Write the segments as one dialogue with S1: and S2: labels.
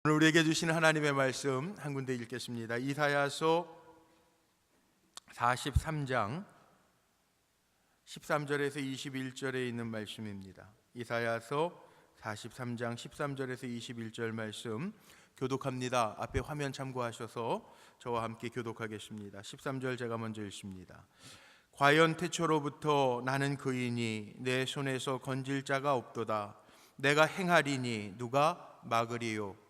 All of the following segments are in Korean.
S1: 오늘 우리에게 주시는 하나님의 말씀 한 군데 읽겠습니다. 이사야서 43장 13절에서 21절에 있는 말씀입니다. 이사야서 43장 13절에서 21절 말씀 교독합니다. 앞에 화면 참고하셔서 저와 함께 교독하겠습니다. 13절 제가 먼저 읽습니다. 과연 태초로부터 나는 그이니 내 손에서 건질 자가 없도다. 내가 행하리니 누가 막으리요.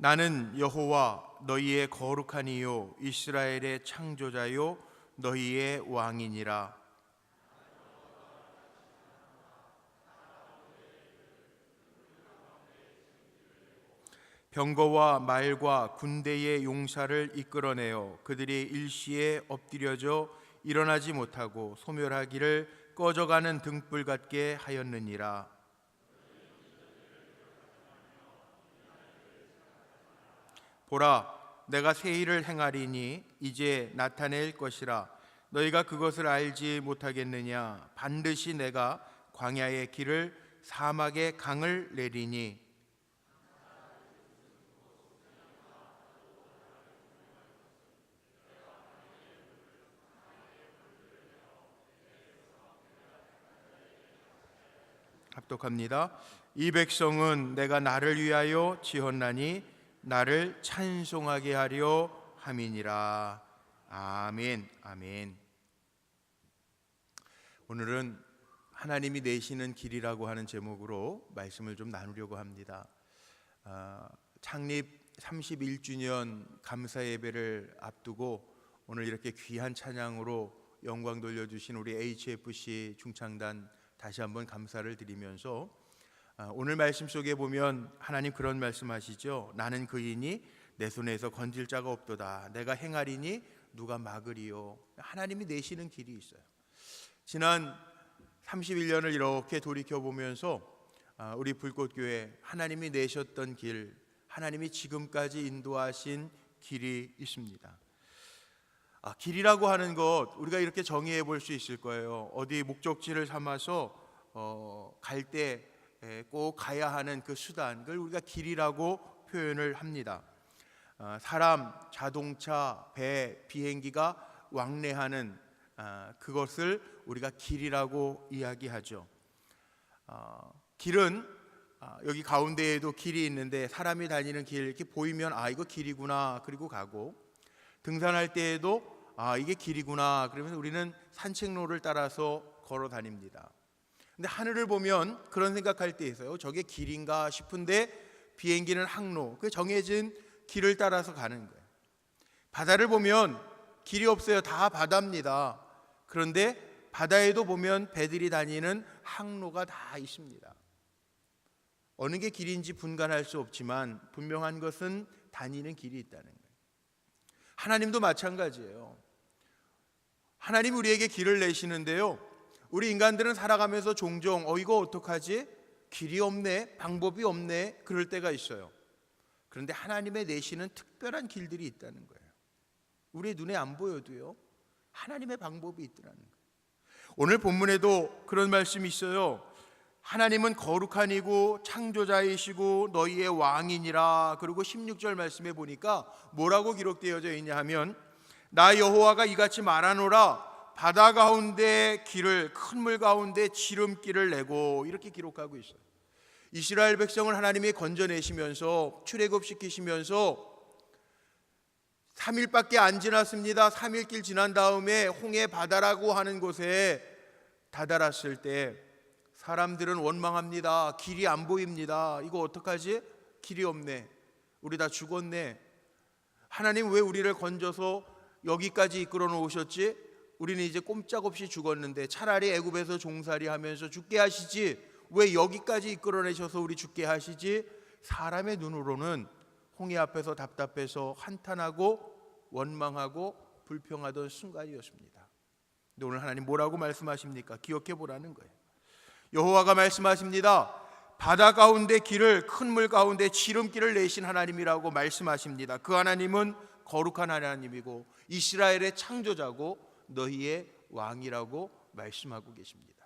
S1: 나는 여호와 너희의 거룩한 이요 이스라엘의 창조자요 너희의 왕이니라. 병거와 말과 군대의 용사를 이끌어내어 그들이 일시에 엎드려져 일어나지 못하고 소멸하기를 꺼져가는 등불 같게 하였느니라. 보라, 내가 새 일을 행하리니 이제 나타낼 것이라. 너희가 그것을 알지 못하겠느냐? 반드시 내가 광야의 길을 사막의 강을 내리니 합독합니다. 이 백성은 내가 나를 위하여 지었나니 나를 찬송하게 하려 함이니라. 아멘. 아멘. 오늘은 하나님이 내시는 길이라고 하는 제목으로 말씀을 좀 나누려고 합니다. 창립 31주년 감사 예배를 앞두고 오늘 이렇게 귀한 찬양으로 영광 돌려주신 우리 HFC 중창단 다시 한번 감사를 드리면서 오늘 말씀 속에 보면 하나님 그런 말씀하시죠. 나는 그이니 내 손에서 건질 자가 없도다. 내가 행하리니 누가 막으리요. 하나님이 내시는 길이 있어요. 지난 31년을 이렇게 돌이켜보면서 우리 불꽃교회 하나님이 내셨던 길, 하나님이 지금까지 인도하신 길이 있습니다. 길이라고 하는 것 우리가 이렇게 정의해 볼 수 있을 거예요. 어디 목적지를 삼아서 갈 때 꼭 가야 하는 그 수단, 그걸 우리가 길이라고 표현을 합니다. 사람, 자동차, 배, 비행기가 왕래하는 그것을 우리가 길이라고 이야기하죠. 길은 여기 가운데에도 길이 있는데 사람이 다니는 길 이렇게 보이면 이거 길이구나 그리고 가고, 등산할 때에도 이게 길이구나 그러면서 우리는 산책로를 따라서 걸어 다닙니다. 근데 하늘을 보면 그런 생각할 때 있어요. 저게 길인가 싶은데 비행기는 항로, 그 정해진 길을 따라서 가는 거예요. 바다를 보면 길이 없어요. 다 바다입니다. 그런데 바다에도 보면 배들이 다니는 항로가 다 있습니다. 어느 게 길인지 분간할 수 없지만 분명한 것은 다니는 길이 있다는 거예요. 하나님도 마찬가지예요. 하나님 우리에게 길을 내시는데요, 우리 인간들은 살아가면서 종종 이거 어떡하지? 길이 없네, 방법이 없네, 그럴 때가 있어요. 그런데 하나님의 내시는 특별한 길들이 있다는 거예요. 우리의 눈에 안 보여도요, 하나님의 방법이 있더라는 거예요. 오늘 본문에도 그런 말씀이 있어요. 하나님은 거룩한 이고 창조자이시고 너희의 왕이니라. 그리고 16절 말씀에 보니까 뭐라고 기록되어져 있냐 하면, 나 여호와가 이같이 말하노라. 바다 가운데 길을, 큰 물 가운데 지름길을 내고, 이렇게 기록하고 있어요. 이스라엘 백성을 하나님이 건져내시면서 출애굽시키시면서 3일밖에 안 지났습니다. 3일길 지난 다음에 홍해 바다라고 하는 곳에 다다랐을 때 사람들은 원망합니다. 길이 안 보입니다. 이거 어떡하지? 길이 없네. 우리 다 죽었네. 하나님 왜 우리를 건져서 여기까지 이끌어 놓으셨지? 우리는 이제 꼼짝없이 죽었는데 차라리 애굽에서 종살이 하면서 죽게 하시지, 왜 여기까지 이끌어내셔서 우리 죽게 하시지? 사람의 눈으로는 홍해 앞에서 답답해서 한탄하고 원망하고 불평하던 순간이었습니다. 근데 오늘 하나님 뭐라고 말씀하십니까? 기억해 보라는 거예요. 여호와가 말씀하십니다. 바다 가운데 길을, 큰 물 가운데 지름길을 내신 하나님이라고 말씀하십니다. 그 하나님은 거룩한 하나님이고 이스라엘의 창조자고 너희의 왕이라고 말씀하고 계십니다.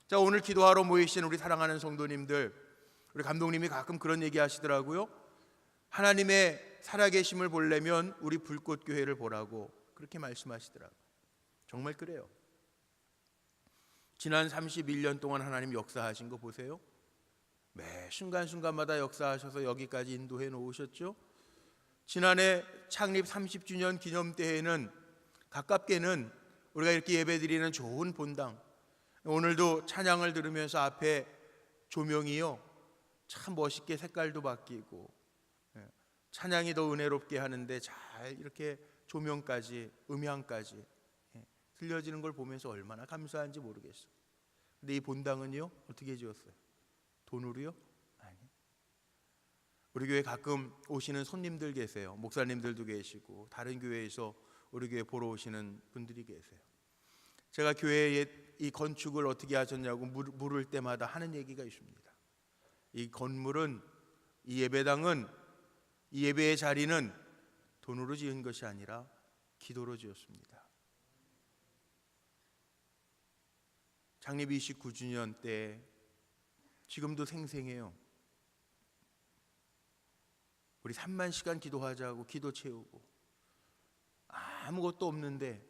S1: 자, 오늘 기도하러 모이신 우리 사랑하는 성도님들, 우리 감독님이 가끔 그런 얘기 하시더라고요. 하나님의 살아계심을 보려면 우리 불꽃교회를 보라고 그렇게 말씀하시더라고요. 정말 그래요. 지난 31년 동안 하나님 역사하신 거 보세요. 매 순간순간마다 역사하셔서 여기까지 인도해 놓으셨죠. 지난해 창립 30주년 기념대회는 가깝게는 우리가 이렇게 예배드리는 좋은 본당, 오늘도 찬양을 들으면서 앞에 조명이요 참 멋있게 색깔도 바뀌고 찬양이 더 은혜롭게 하는데 잘 이렇게 조명까지, 음향까지 들려지는 걸 보면서 얼마나 감사한지 모르겠어요. 근데 이 본당은요 어떻게 지었어요? 돈으로요? 아니. 우리 교회 가끔 오시는 손님들 계세요. 목사님들도 계시고 다른 교회에서 우리 교회 보러 오시는 분들이 계세요. 제가 교회에 이 건축을 어떻게 하셨냐고 물을 때마다 하는 얘기가 있습니다. 이 건물은, 이 예배당은, 이 예배의 자리는 돈으로 지은 것이 아니라 기도로 지었습니다. 창립 29주년 때 지금도 생생해요. 우리 3만 시간 기도하자고 기도 채우고 아무것도 없는데,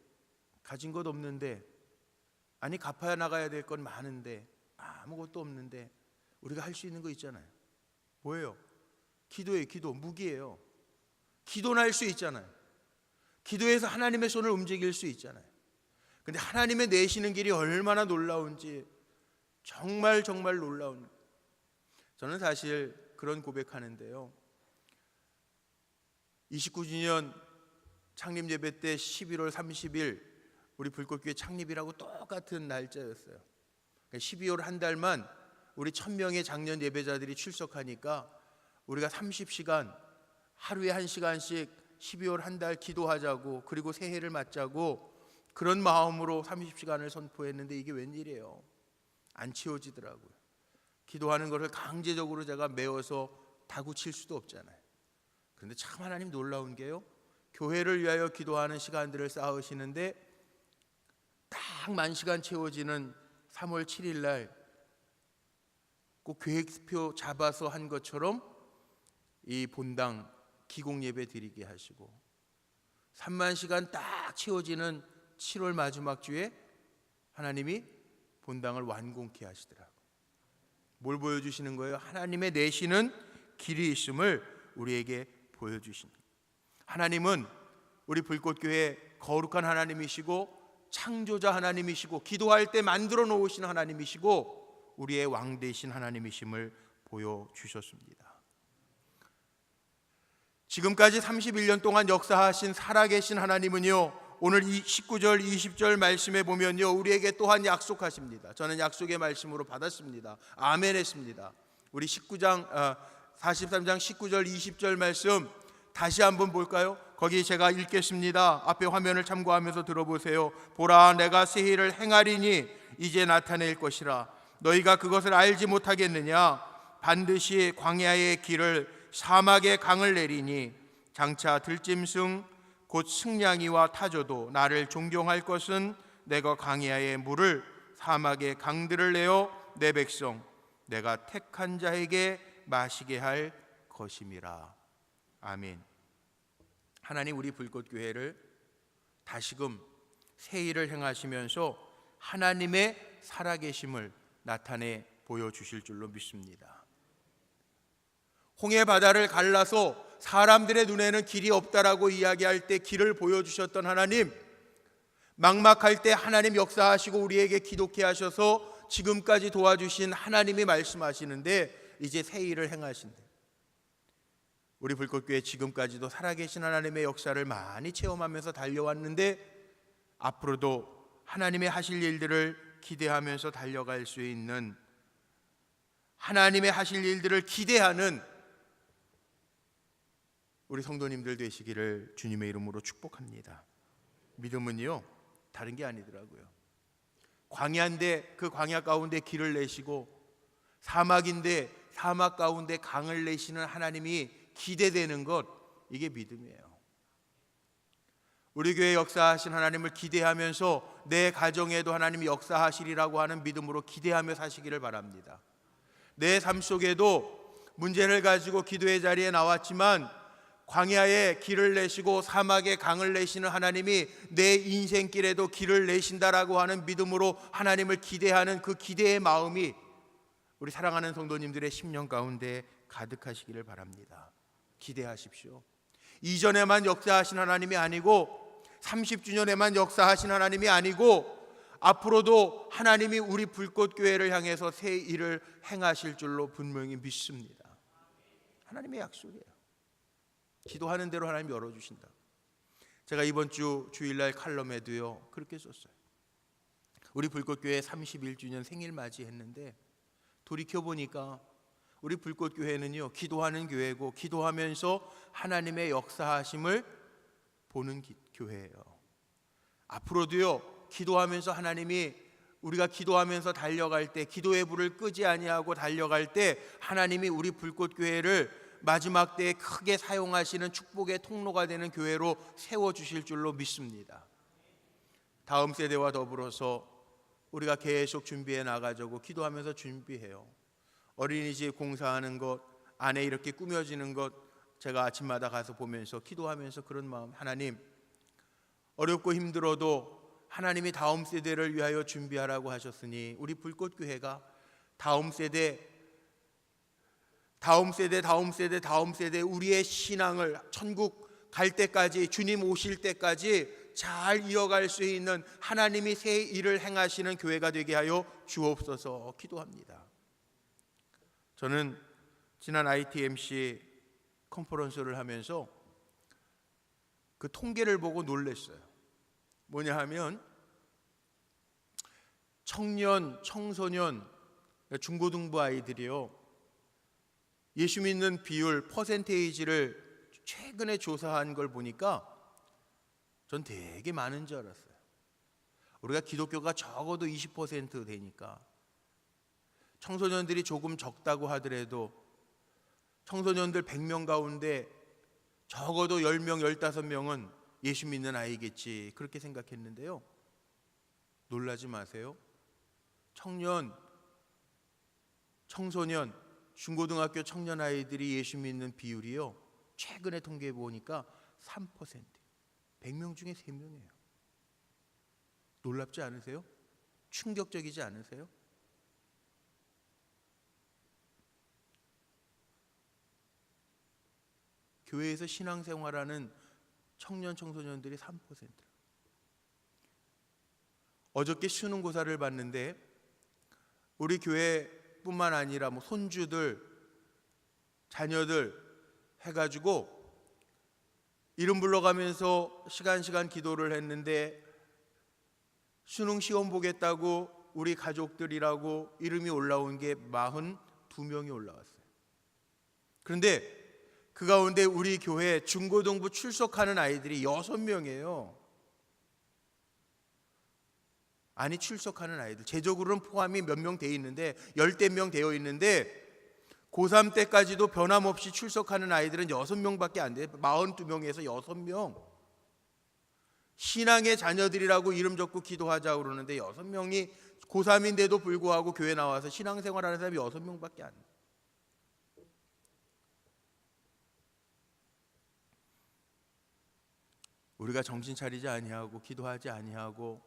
S1: 가진 것 없는데, 아니 갚아 나가야 될 건 많은데 아무것도 없는데 우리가 할 수 있는 거 있잖아요. 뭐예요? 기도예요. 기도, 무기예요. 기도는 할 수 있잖아요. 기도에서 하나님의 손을 움직일 수 있잖아요. 근데 하나님의 내시는 길이 얼마나 놀라운지, 정말 정말 놀라운. 저는 사실 그런 고백하는데요, 29주년 창립 예배 때 11월 30일 우리 불꽃교회 창립이라고 똑같은 날짜였어요. 12월 한 달만 우리 1000명의 작년 예배자들이 출석하니까 우리가 30시간 하루에 1시간씩 12월 한 달 기도하자고, 그리고 새해를 맞자고 그런 마음으로 30시간을 선포했는데 이게 웬일이에요? 안 치워지더라고요. 기도하는 것을 강제적으로 제가 메워서 다구칠 수도 없잖아요. 그런데 참 하나님 놀라운 게요, 교회를 위하여 기도하는 시간들을 쌓으시는데 딱 10,000시간 채워지는 3월 7일 날 꼭 계획표 잡아서 한 것처럼 이 본당 기공 예배 드리게 하시고, 30,000시간 딱 채워지는 7월 마지막 주에 하나님이 본당을 완공케 하시더라고요. 뭘 보여주시는 거예요? 하나님의 내시는 길이 있음을 우리에게 보여주신 거예요. 하나님은 우리 불꽃교회 거룩한 하나님이시고 창조자 하나님이시고 기도할 때 만들어 놓으신 하나님이시고 우리의 왕 되신 하나님이심을 보여주셨습니다. 지금까지 31년 동안 역사하신 살아계신 하나님은요, 오늘 19절 20절 말씀에 보면요, 우리에게 또한 약속하십니다. 저는 약속의 말씀으로 받았습니다. 아멘 했습니다. 우리 43장 19절 20절 말씀 다시 한번 볼까요? 거기 제가 읽겠습니다. 앞에 화면을 참고하면서 들어보세요. 보라, 내가 새해를 행하리니 이제 나타낼 것이라. 너희가 그것을 알지 못하겠느냐? 반드시 광야의 길을, 사막의 강을 내리니 장차 들짐승 곧 승냥이와 타조도 나를 존경할 것은 내가 광야의 물을, 사막의 강들을 내어 내 백성 내가 택한 자에게 마시게 할 것임이라. 아멘. 하나님 우리 불꽃교회를 다시금 새 일을 행하시면서 하나님의 살아계심을 나타내 보여주실 줄로 믿습니다. 홍해 바다를 갈라서 사람들의 눈에는 길이 없다라고 이야기할 때 길을 보여주셨던 하나님, 막막할 때 하나님 역사하시고 우리에게 기도케 하셔서 지금까지 도와주신 하나님이 말씀하시는데 이제 새 일을 행하신대. 우리 불꽃교회 지금까지도 살아계신 하나님의 역사를 많이 체험하면서 달려왔는데 앞으로도 하나님의 하실 일들을 기대하면서 달려갈 수 있는, 하나님의 하실 일들을 기대하는 우리 성도님들 되시기를 주님의 이름으로 축복합니다. 믿음은요 다른 게 아니더라고요. 광야인데 그 광야 가운데 길을 내시고 사막인데 사막 가운데 강을 내시는 하나님이 기대되는 것, 이게 믿음이에요. 우리 교회 역사하신 하나님을 기대하면서 내 가정에도 하나님이 역사하시리라고 하는 믿음으로 기대하며 사시기를 바랍니다. 내 삶 속에도 문제를 가지고 기도의 자리에 나왔지만 광야에 길을 내시고 사막에 강을 내시는 하나님이 내 인생길에도 길을 내신다라고 하는 믿음으로 하나님을 기대하는 그 기대의 마음이 우리 사랑하는 성도님들의 심령 가운데 가득하시기를 바랍니다. 기대하십시오. 이전에만 역사하신 하나님이 아니고 30주년에만 역사하신 하나님이 아니고 앞으로도 하나님이 우리 불꽃교회를 향해서 새 일을 행하실 줄로 분명히 믿습니다. 하나님의 약속이에요. 기도하는 대로 하나님이 열어주신다. 제가 이번 주 주일날 칼럼에도요 그렇게 썼어요. 우리 불꽃교회 31주년 생일 맞이했는데 돌이켜보니까 우리 불꽃교회는요 기도하는 교회고 기도하면서 하나님의 역사하심을 보는 교회예요. 앞으로도요 기도하면서 하나님이 우리가 기도하면서 달려갈 때 기도의 불을 끄지 아니하고 달려갈 때 하나님이 우리 불꽃교회를 마지막 때에 크게 사용하시는 축복의 통로가 되는 교회로 세워주실 줄로 믿습니다. 다음 세대와 더불어서 우리가 계속 준비해 나가자고 기도하면서 준비해요. 어린이집 공사하는 것, 안에 이렇게 꾸며지는 것 제가 아침마다 가서 보면서 기도하면서 그런 마음, 하나님 어렵고 힘들어도 하나님이 다음 세대를 위하여 준비하라고 하셨으니 우리 불꽃교회가 다음 세대 우리의 신앙을 천국 갈 때까지 주님 오실 때까지 잘 이어갈 수 있는 하나님이 새 일을 행하시는 교회가 되게 하여 주옵소서 기도합니다. 저는 지난 ITMC 컨퍼런스를 하면서 그 통계를 보고 놀랐어요. 뭐냐 하면 청년, 청소년, 중고등부 아이들이요 예수 믿는 비율, 퍼센테이지를 최근에 조사한 걸 보니까 전 되게 많은 줄 알았어요. 우리가 기독교가 적어도 20% 되니까 청소년들이 조금 적다고 하더라도 청소년들 100명 가운데 적어도 10명, 15명은 예수 믿는 아이겠지 그렇게 생각했는데요 놀라지 마세요. 청년, 청소년, 중고등학교 청년 아이들이 예수 믿는 비율이요 최근에 통계해 보니까 3%, 100명 중에 3명이에요. 놀랍지 않으세요? 충격적이지 않으세요? 교회에서 신앙생활하는 청년 청소년들이 3%. 어저께 수능고사를 봤는데 우리 교회뿐만 아니라 손주들, 자녀들 해가지고 이름 불러가면서 시간 기도를 했는데 수능 시험 보겠다고 우리 가족들이라고 이름이 올라온 게 42명이 올라왔어요. 그런데 그 가운데 우리 교회 중고등부 출석하는 아이들이 6명이에요. 아니 출석하는 아이들 제적으로는 포함이 몇 명 되어 있는데 10명 되어 있는데 고3 때까지도 변함없이 출석하는 아이들은 6명밖에 안 돼요. 42명에서 6명. 신앙의 자녀들이라고 이름 적고 기도하자고 그러는데 6명이 고3인데도 불구하고 교회 나와서 신앙생활하는 사람이 6명밖에 안 돼요. 우리가 정신 차리지 아니하고 기도하지 아니하고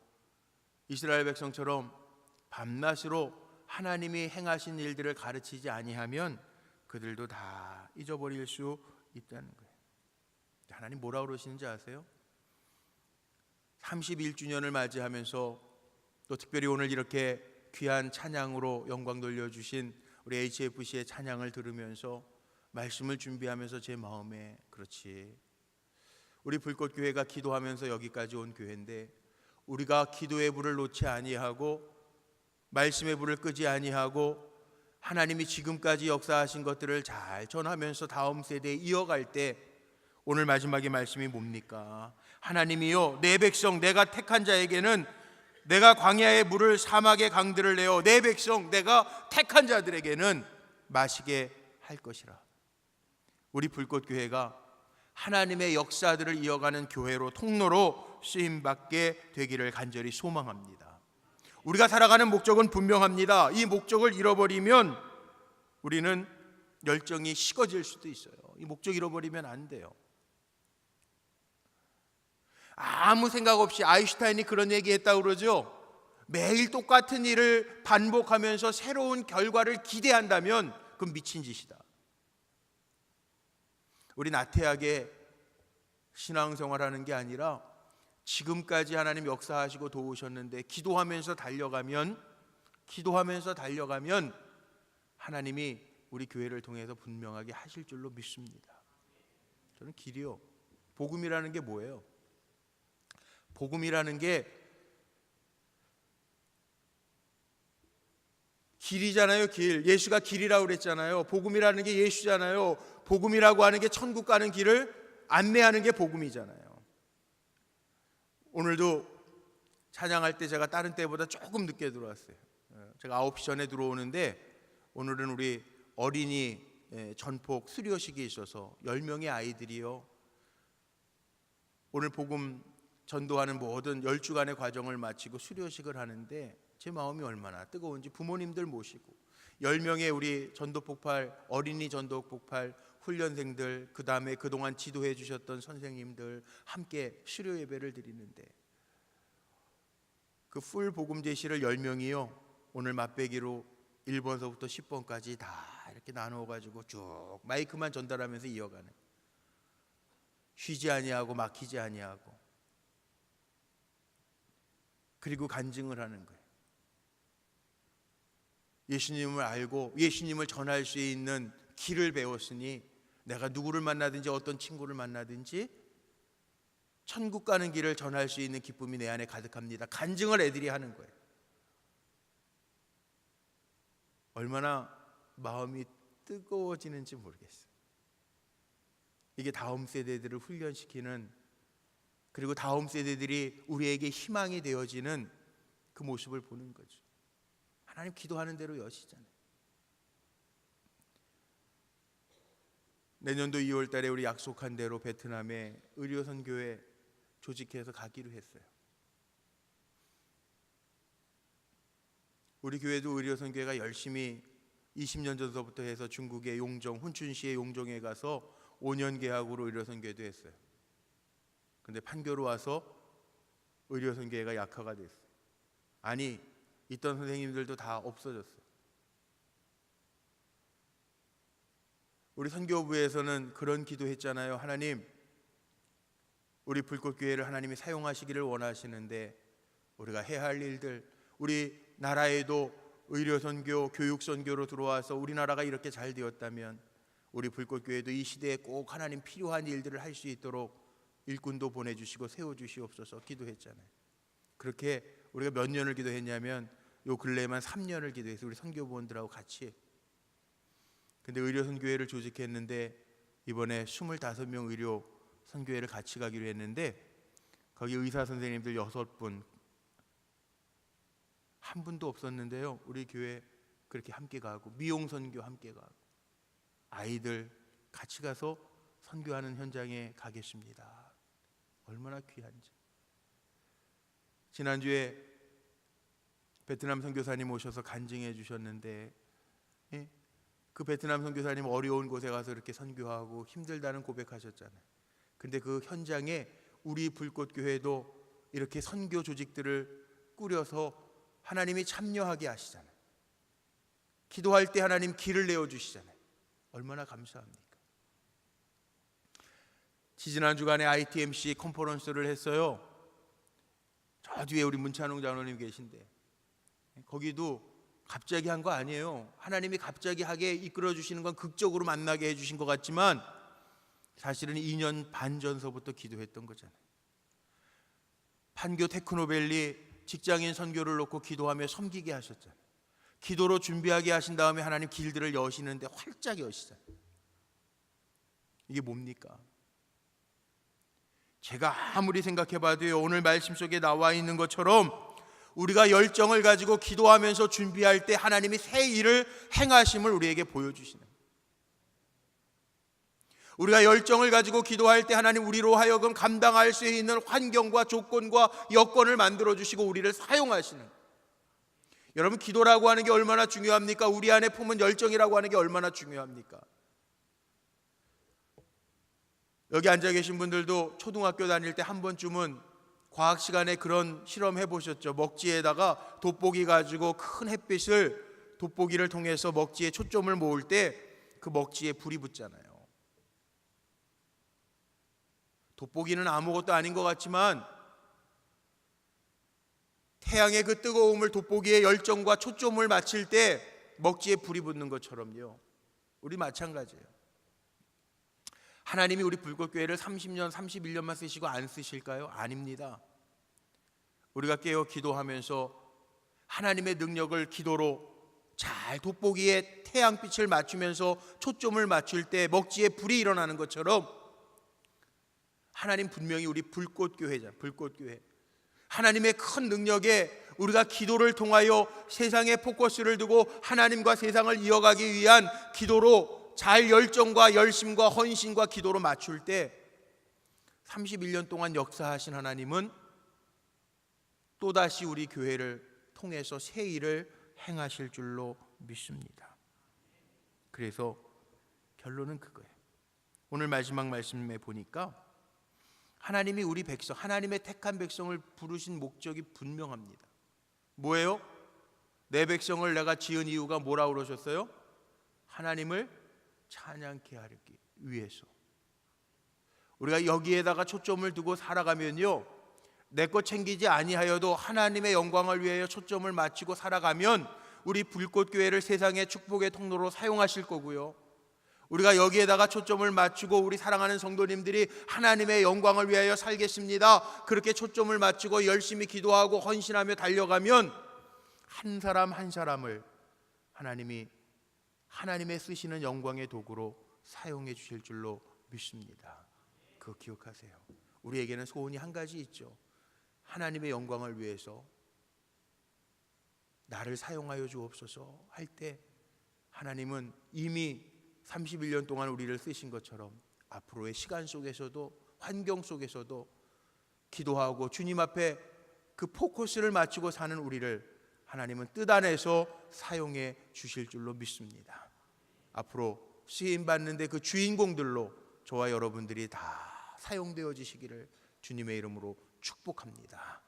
S1: 이스라엘 백성처럼 밤낮으로 하나님이 행하신 일들을 가르치지 아니하면 그들도 다 잊어버릴 수 있다는 거예요. 하나님 뭐라고 그러시는지 아세요? 31주년을 맞이하면서 또 특별히 오늘 이렇게 귀한 찬양으로 영광 돌려주신 우리 HFC의 찬양을 들으면서 말씀을 준비하면서 제 마음에 그렇지 우리 불꽃교회가 기도하면서 여기까지 온 교회인데 우리가 기도의 불을 놓지 아니하고 말씀의 불을 끄지 아니하고 하나님이 지금까지 역사하신 것들을 잘 전하면서 다음 세대에 이어갈 때 오늘 마지막의 말씀이 뭡니까? 하나님이요 내 백성 내가 택한 자에게는 내가 광야의 물을 사막의 강들을 내어 내 백성 내가 택한 자들에게는 마시게 할 것이라. 우리 불꽃교회가 하나님의 역사들을 이어가는 교회로 통로로 쓰임받게 되기를 간절히 소망합니다. 우리가 살아가는 목적은 분명합니다. 이 목적을 잃어버리면 우리는 열정이 식어질 수도 있어요. 이 목적 잃어버리면 안 돼요. 아무 생각 없이 아인슈타인이 그런 얘기했다고 그러죠. 매일 똑같은 일을 반복하면서 새로운 결과를 기대한다면 그건 미친 짓이다. 우리 나태하게 신앙생활하는 게 아니라 지금까지 하나님 역사하시고 도우셨는데 기도하면서 달려가면 하나님이 우리 교회를 통해서 분명하게 하실 줄로 믿습니다. 저는 길이요. 복음이라는 게 뭐예요? 복음이라는 게 길이잖아요. 길. 예수가 길이라고 그랬잖아요. 복음이라는 게 예수잖아요. 복음이라고 하는 게 천국 가는 길을 안내하는 게 복음이잖아요. 오늘도 찬양할 때 제가 다른 때보다 조금 늦게 들어왔어요. 제가 9시 전에 들어오는데 오늘은 우리 어린이 전폭 수료식이 있어서 10명의 아이들이요, 오늘 복음 전도하는 모든 10주간의 과정을 마치고 수료식을 하는데 제 마음이 얼마나 뜨거운지 부모님들 모시고 10명의 우리 전도폭발, 어린이 전도폭발 훈련생들, 그 다음에 그동안 지도해 주셨던 선생님들 함께 수료 예배를 드리는데 그 풀 복음 제시를 10명이요 오늘 맛배기로 1번서부터 10번까지 다 이렇게 나누어 가지고 쭉 마이크만 전달하면서 이어가는, 쉬지 아니하고 막히지 아니하고, 그리고 간증을 하는 거예요. 예수님을 알고 예수님을 전할 수 있는 길을 배웠으니 내가 누구를 만나든지 어떤 친구를 만나든지 천국 가는 길을 전할 수 있는 기쁨이 내 안에 가득합니다. 간증을 애들이 하는 거예요. 얼마나 마음이 뜨거워지는지 모르겠어요. 이게 다음 세대들을 훈련시키는, 그리고 다음 세대들이 우리에게 희망이 되어지는 그 모습을 보는 거죠. 하나님 기도하는 대로 여시잖아요. 내년도 2월 달에 우리 약속한 대로 베트남에 의료선교회 조직해서 가기로 했어요. 우리 교회도 의료선교회가 열심히 20년 전서부터 해서 중국의 용종, 훈춘시의 용종에 가서 5년 계약으로 의료선교회도 했어요. 근데 판교로 와서 의료선교회가 약화가 됐어요. 아니, 있던 선생님들도 다 없어졌어요. 우리 선교부에서는 그런 기도했잖아요. 하나님, 우리 불꽃교회를 하나님이 사용하시기를 원하시는데 우리가 해야 할 일들, 우리 나라에도 의료선교, 교육선교로 들어와서 우리나라가 이렇게 잘 되었다면 우리 불꽃교회도 이 시대에 꼭 하나님 필요한 일들을 할 수 있도록 일꾼도 보내주시고 세워주시옵소서 기도했잖아요. 그렇게 우리가 몇 년을 기도했냐면 요 근래에만 3년을 기도해서 우리 선교부원들하고 같이. 근데 의료선교회를 조직했는데 이번에 25명 의료 선교회를 같이 가기로 했는데 거기 의사 선생님들 6분, 한 분도 없었는데요. 우리 교회 그렇게 함께 가고, 미용 선교 함께 가고, 아이들 같이 가서 선교하는 현장에 가겠습니다. 얼마나 귀한지. 지난주에 베트남 선교사님 오셔서 간증해 주셨는데, 그 베트남 선교사님 어려운 곳에 가서 이렇게 선교하고 힘들다는 고백하셨잖아요. 근데 그 현장에 우리 불꽃교회도 이렇게 선교 조직들을 꾸려서 하나님이 참여하게 하시잖아요. 기도할 때 하나님 길을 내어주시잖아요. 얼마나 감사합니까? 지지난 주간에 ITMC 컨퍼런스를 했어요. 저 뒤에 우리 문찬웅 장로님 계신데 거기도 갑자기 한 거 아니에요. 하나님이 갑자기 하게 이끌어 주시는 건 극적으로 만나게 해주신 것 같지만 사실은 2년 반 전서부터 기도했던 거잖아요. 판교 테크노밸리 직장인 선교를 놓고 기도하며 섬기게 하셨잖아요. 기도로 준비하게 하신 다음에 하나님 길들을 여시는데 활짝 여시잖아요. 이게 뭡니까? 제가 아무리 생각해봐도요, 오늘 말씀 속에 나와 있는 것처럼 우리가 열정을 가지고 기도하면서 준비할 때 하나님이 새 일을 행하심을 우리에게 보여주시는 거예요. 우리가 열정을 가지고 기도할 때 하나님 우리로 하여금 감당할 수 있는 환경과 조건과 여건을 만들어주시고 우리를 사용하시는 거예요. 여러분, 기도라고 하는 게 얼마나 중요합니까? 우리 안에 품은 열정이라고 하는 게 얼마나 중요합니까? 여기 앉아 계신 분들도 초등학교 다닐 때 한 번쯤은 과학 시간에 그런 실험 해보셨죠? 먹지에다가 돋보기 가지고 큰 햇빛을 돋보기를 통해서 먹지에 초점을 모을 때 그 먹지에 불이 붙잖아요. 돋보기는 아무것도 아닌 것 같지만 태양의 그 뜨거움을 돋보기의 열정과 초점을 맞출 때 먹지에 불이 붙는 것처럼요, 우리 마찬가지예요. 하나님이 우리 불꽃교회를 30년, 31년만 쓰시고 안 쓰실까요? 아닙니다. 우리가 깨어 기도하면서 하나님의 능력을 기도로 잘 돋보기에 태양빛을 맞추면서 초점을 맞출 때 먹지에 불이 일어나는 것처럼 하나님 분명히 우리 불꽃교회잖아요. 불꽃교회. 하나님의 큰 능력에 우리가 기도를 통하여 세상에 포커스를 두고 하나님과 세상을 이어가기 위한 기도로 잘 열정과 열심과 헌신과 기도로 맞출 때 31년 동안 역사하신 하나님은 또다시 우리 교회를 통해서 새 일을 행하실 줄로 믿습니다. 그래서 결론은 그거예요. 오늘 마지막 말씀에 보니까 하나님이 우리 백성, 하나님의 택한 백성을 부르신 목적이 분명합니다. 뭐예요? 내 백성을 내가 지은 이유가 뭐라고 그러셨어요? 하나님을 찬양케 하기 위해서. 우리가 여기에다가 초점을 두고 살아가면요, 내 것 챙기지 아니하여도 하나님의 영광을 위하여 초점을 맞추고 살아가면 우리 불꽃교회를 세상의 축복의 통로로 사용하실 거고요, 우리가 여기에다가 초점을 맞추고 우리 사랑하는 성도님들이 하나님의 영광을 위하여 살겠습니다, 그렇게 초점을 맞추고 열심히 기도하고 헌신하며 달려가면 한 사람 한 사람을 하나님이 하나님의 쓰시는 영광의 도구로 사용해 주실 줄로 믿습니다. 그거 기억하세요. 우리에게는 소원이 한 가지 있죠. 하나님의 영광을 위해서 나를 사용하여 주옵소서 할 때 하나님은 이미 31년 동안 우리를 쓰신 것처럼 앞으로의 시간 속에서도 환경 속에서도 기도하고 주님 앞에 그 포커스를 맞추고 사는 우리를 하나님은 뜻 안에서 사용해 주실 줄로 믿습니다. 앞으로 쓰임 받는데 그 주인공들로 저와 여러분들이 다 사용되어지시기를 주님의 이름으로 축복합니다.